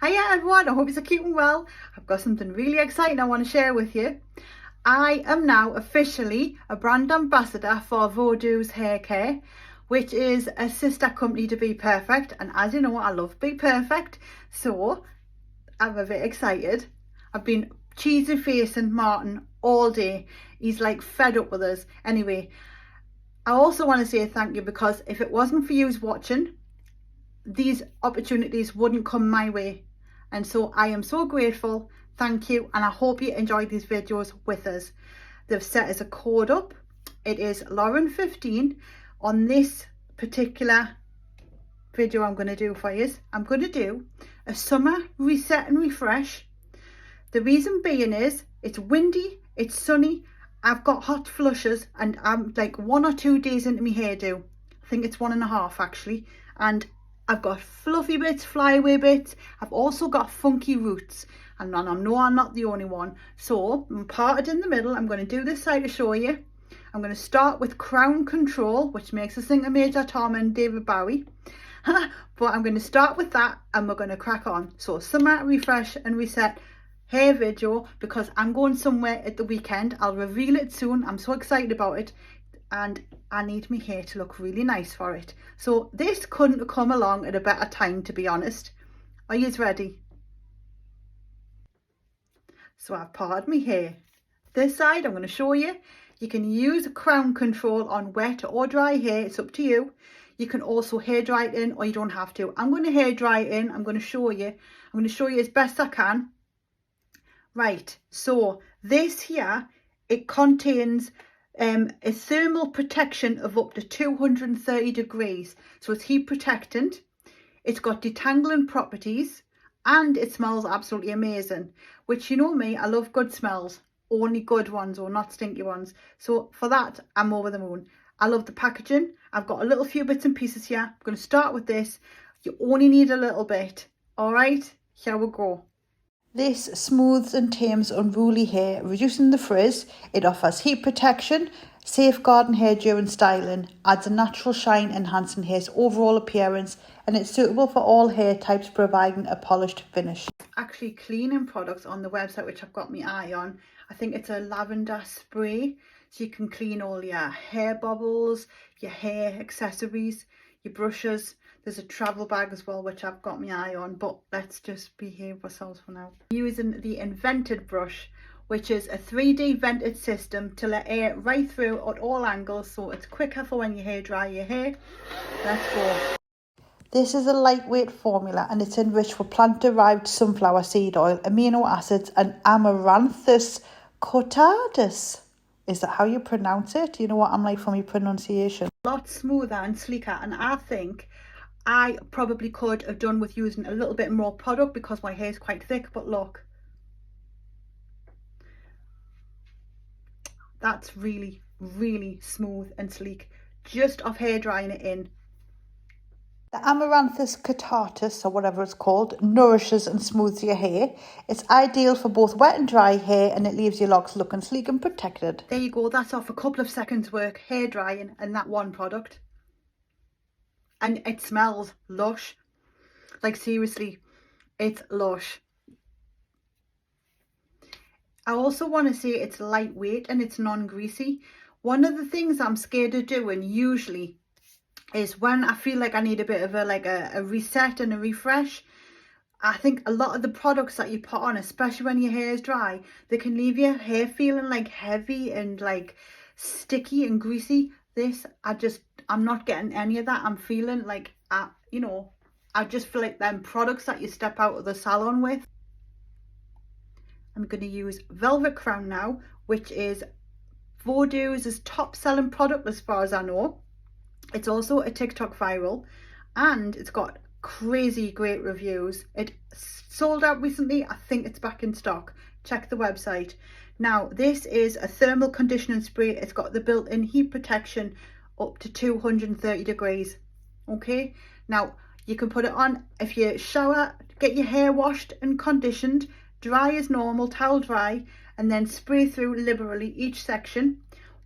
Hiya everyone, I hope you're keeping well. I've got something really exciting I want to share with you. I am now officially a brand ambassador for Voduz Hair Care, which is a sister company to BPerfect, and as you know I love BPerfect, so I'm a bit excited. I've been cheesy facing Martin all day. He's like fed up with us. Anyway, I also want to say thank you, because if it wasn't for you watching, these opportunities wouldn't come my way, and so I am so grateful. Thank you, and I hope you enjoyed these videos with us. They've set us a code up. It is Lauren15. On this particular video I'm going to do for you, I'm going to do a summer reset and refresh. The reason being is it's windy, it's sunny, I've got hot flushes, and I'm like 1 or 2 days into my hairdo. I think it's 1.5 actually, and I've got fluffy bits, flyaway bits. I've also got funky roots, and I know I'm not the only one. So I'm parted in the middle. I'm going to do this side to show you. I'm going to start with Crown Control, which makes us think of Major Tom and David Bowie. But I'm going to start with that, and we're going to crack on. So summer refresh and reset hair video, because I'm going somewhere at the weekend. I'll reveal it soon. I'm so excited about it, and I need my hair to look really nice for it. So this couldn't come along at a better time, to be honest. Are you ready? So I've parted my hair. This side I'm going to show you. You can use Crown Control on wet or dry hair, it's up to you. You can also hair dry it in, or you don't have to. I'm going to hair dry it in. I'm going to show you. I'm going to show you as best I can. Right, so this here, it contains a thermal protection of up to 230 degrees. So it's heat protectant, it's got detangling properties, and it smells absolutely amazing. Which, you know me, I love good smells, only good ones, or not stinky ones. So for that, I'm over the moon. I love the packaging. I've got a little few bits and pieces here. I'm going to start with this. You only need a little bit. All right, here we go. This smooths and tames unruly hair, reducing the frizz. It offers heat protection, safeguarding hair during styling, adds a natural shine, enhancing hair's overall appearance, and it's suitable for all hair types, providing a polished finish. Actually, cleaning products on the website, which I've got my eye on. I think it's a lavender spray, so you can clean all your hair bubbles, your hair accessories, your brushes. There's a travel bag as well, which I've got my eye on, but let's just behave ourselves for now. Using the invented brush, which is a 3D vented system to let air right through at all angles, so it's quicker for when you hair dry your hair. Let's go. This is a lightweight formula, and it's enriched with plant-derived sunflower seed oil, amino acids, and Amaranthus cotatus. Is that how you pronounce it? You know what I'm like for my pronunciation. A lot smoother and sleeker, and I think I probably could have done with using a little bit more product, because my hair is quite thick. But look, that's really, really smooth and sleek, just off hair drying it in. The Amaranthus cotatus, or whatever it's called, nourishes and smooths your hair. It's ideal for both wet and dry hair, and it leaves your locks looking sleek and protected. There you go, that's off a couple of seconds work hair drying and that one product. And it smells lush. Like seriously, it's lush. I also want to say it's lightweight and it's non-greasy. One of the things I'm scared of doing usually is when I feel like I need a bit of a reset and a refresh. I think a lot of the products that you put on, especially when your hair is dry, they can leave your hair feeling like heavy and like sticky and greasy. This, I'm not getting any of that. I'm feeling like, you know, I just feel like them products that you step out of the salon with. I'm going to use Velvet Crown now, which is Voduz's top selling product as far as I know. It's also a TikTok viral, and it's got crazy great reviews. It sold out recently. I think it's back in stock. Check the website. Now, this is a thermal conditioning spray. It's got the built-in heat protection up to 230 degrees. Okay, now you can put it on if you shower, get your hair washed and conditioned, dry as normal, towel dry, and then spray through liberally each section.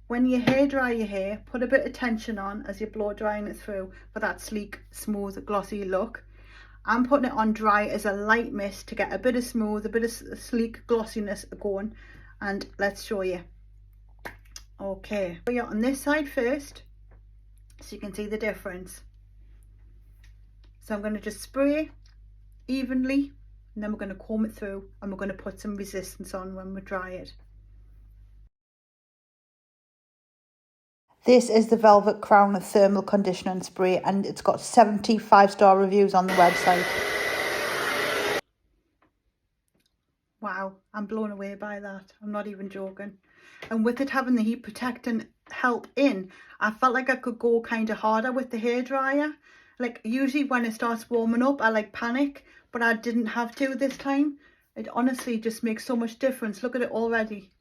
When you hair dry your hair, put a bit of tension on as you're blow drying it through for that sleek, smooth, glossy look. I'm putting it on dry as a light mist to get a bit of smooth, a bit of sleek glossiness going. And let's show you. Okay, we are on this side first, so you can see the difference. So I'm going to just spray evenly, and then we're going to comb it through, and we're going to put some resistance on when we dry it. This is the Velvet Crown Thermal Conditioner Spray, and it's got 75-star reviews on the website. Wow, I'm blown away by that. I'm not even joking. And with it having the heat protecting help in, I felt like I could go kind of harder with the hairdryer. Like usually when it starts warming up, I like panic, but I didn't have to this time. It honestly just makes so much difference. Look at it already.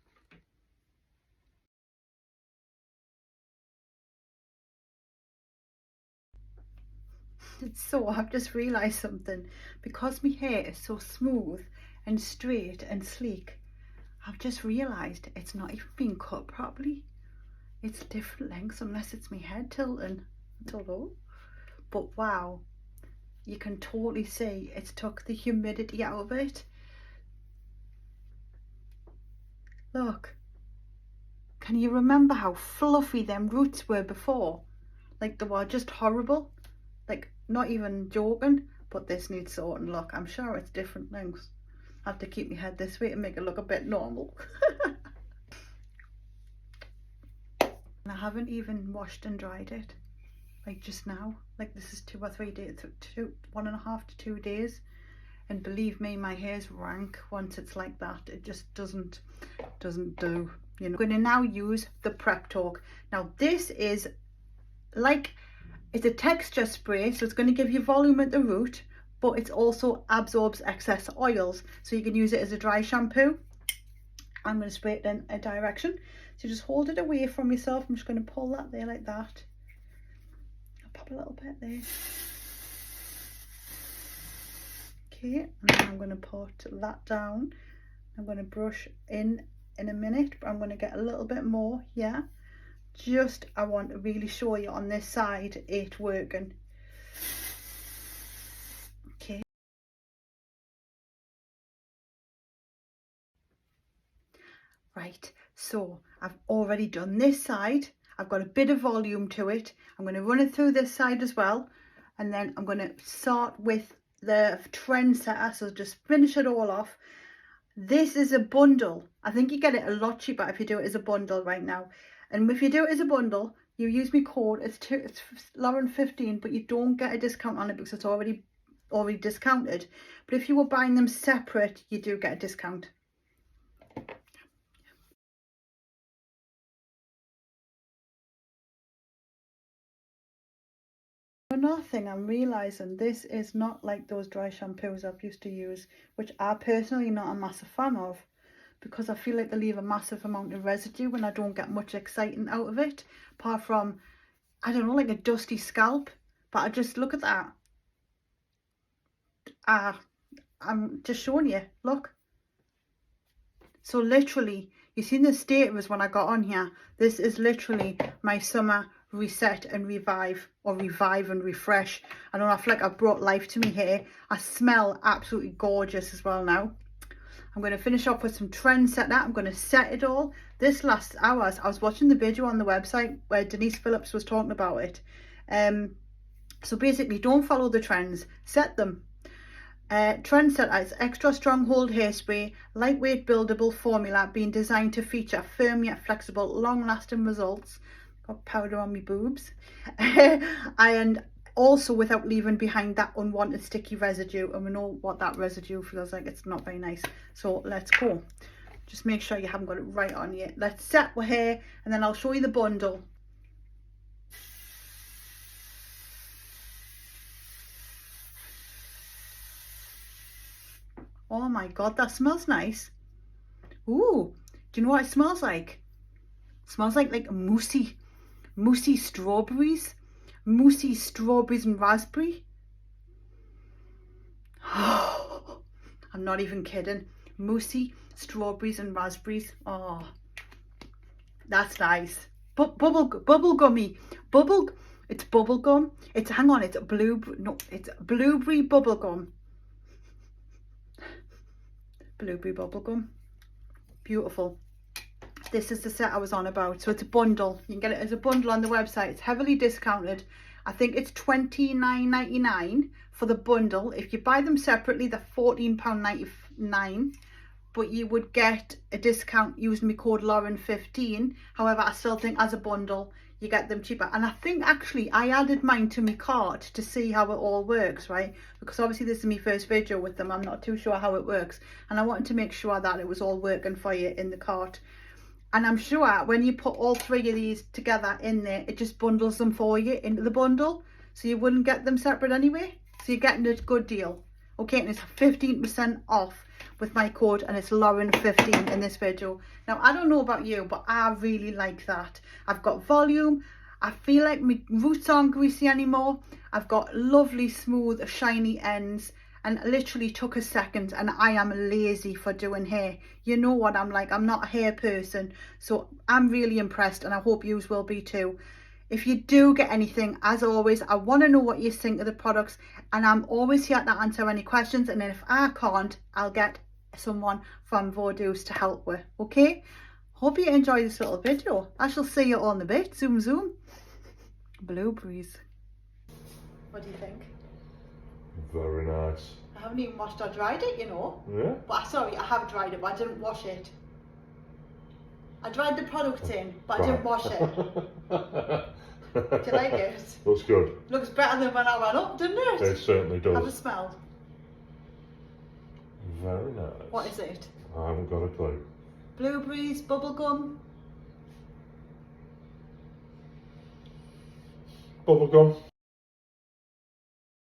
So I've just realised something. Because my hair is so smooth and straight and sleek, I've just realised it's not even being cut properly. It's different lengths unless it's my head tilting. I don't know. But wow, you can totally see it's took the humidity out of it. Look, can you remember how fluffy them roots were before? Like they were just horrible. Like not even joking, but this needs sorting. Look, I'm sure it's different lengths. I have to keep my head this way to make it look a bit normal. And I haven't even washed and dried it. Like just now, like this is 2 or 3 days, 1.5 to 2 days, and believe me, my hair's rank once it's like that. It just doesn't do, you know. I'm going to now use the Prep Talk. Now this is like, it's a texture spray, so it's going to give you volume at the root, but it also absorbs excess oils, so you can use it as a dry shampoo. I'm going to spray it in a direction, so just hold it away from yourself. I'm just going to pull that there like that. Pop a little bit there. Okay, and then I'm going to put that down. I'm going to brush in a minute, but I'm going to get a little bit more here. Just, I want to really show you on this side it working. Okay. Right, so I've already done this side. I've got a bit of volume to it. I'm going to run it through this side as well. And then I'm going to start with the trendsetter. So just finish it all off. This is a bundle. I think you get it a lot cheaper if you do it as a bundle right now. And if you do it as a bundle, you use my code. It's Lauren15, but you don't get a discount on it because it's already discounted. But if you were buying them separate, you do get a discount. Another thing I'm realising, this is not like those dry shampoos I've used to use, which I personally not a massive fan of, because I feel like they leave a massive amount of residue and I don't get much exciting out of it, apart from, I don't know, like a dusty scalp. But I just, look at that. I'm just showing you, look. So literally, you seen the state was when I got on here. This is literally my summer reset and revive, or revive and refresh. I don't know, I feel like I've brought life to me hair. I smell absolutely gorgeous as well now. I'm going to finish off with some trendsetter. I'm going to set it all. This last hours, I was watching the video on the website where Denise Phillips was talking about it. So basically, don't follow the trends, set them. Trendsetter is extra strong hold hairspray, lightweight buildable formula being designed to feature firm yet flexible, long-lasting results. Got powder on my boobs. And also without leaving behind that unwanted sticky residue, and we know what that residue feels like. It's not very nice. So let's go. Just make sure you haven't got it right on yet. Let's set our hair and then I'll show you the bundle. Oh my god, that smells nice. Ooh, do you know what it smells like? It smells like moussey strawberries. Moussey strawberries and raspberry. I'm not even kidding. Moussey strawberries and raspberries. Oh, that's nice. Bubble gummy. It's bubble gum. It's, hang on, it's it's blueberry bubble gum. Blueberry bubble gum. Beautiful. This is the set I was on about. So it's a bundle. You can get it as a bundle on the website. It's heavily discounted. I think it's £29.99 for the bundle. If you buy them separately, they're £14.99. But you would get a discount using my code Lauren15. However, I still think as a bundle, you get them cheaper. And I think actually I added mine to my cart to see how it all works, right? Because obviously this is my first video with them. I'm not too sure how it works. And I wanted to make sure that it was all working for you in the cart. And I'm sure when you put all three of these together in there, it just bundles them for you into the bundle. So you wouldn't get them separate anyway. So you're getting a good deal. Okay, and it's 15% off with my code, and it's Lauren15 in this video. Now, I don't know about you, but I really like that. I've got volume. I feel like my roots aren't greasy anymore. I've got lovely, smooth, shiny ends. And it literally took a second, and I am lazy for doing hair. You know what I'm like. I'm not a hair person. So I'm really impressed, and I hope you will be too. If you do get anything, as always, I want to know what you think of the products. And I'm always here to answer any questions. And then if I can't, I'll get someone from Voduz to help with. Okay? Hope you enjoy this little video. I shall see you all in a bit. Zoom, zoom. Blueberries. What do you think? Very nice. I haven't even washed or dried it, you know. Yeah? But sorry, I have dried it, but I didn't wash it. I dried the product in, but I didn't wash it. Do you like it? Looks good. Looks better than when I went up, doesn't it? It certainly does. Have a smell. Very nice. What is it? I haven't got a clue. Blueberries, bubblegum. Bubblegum.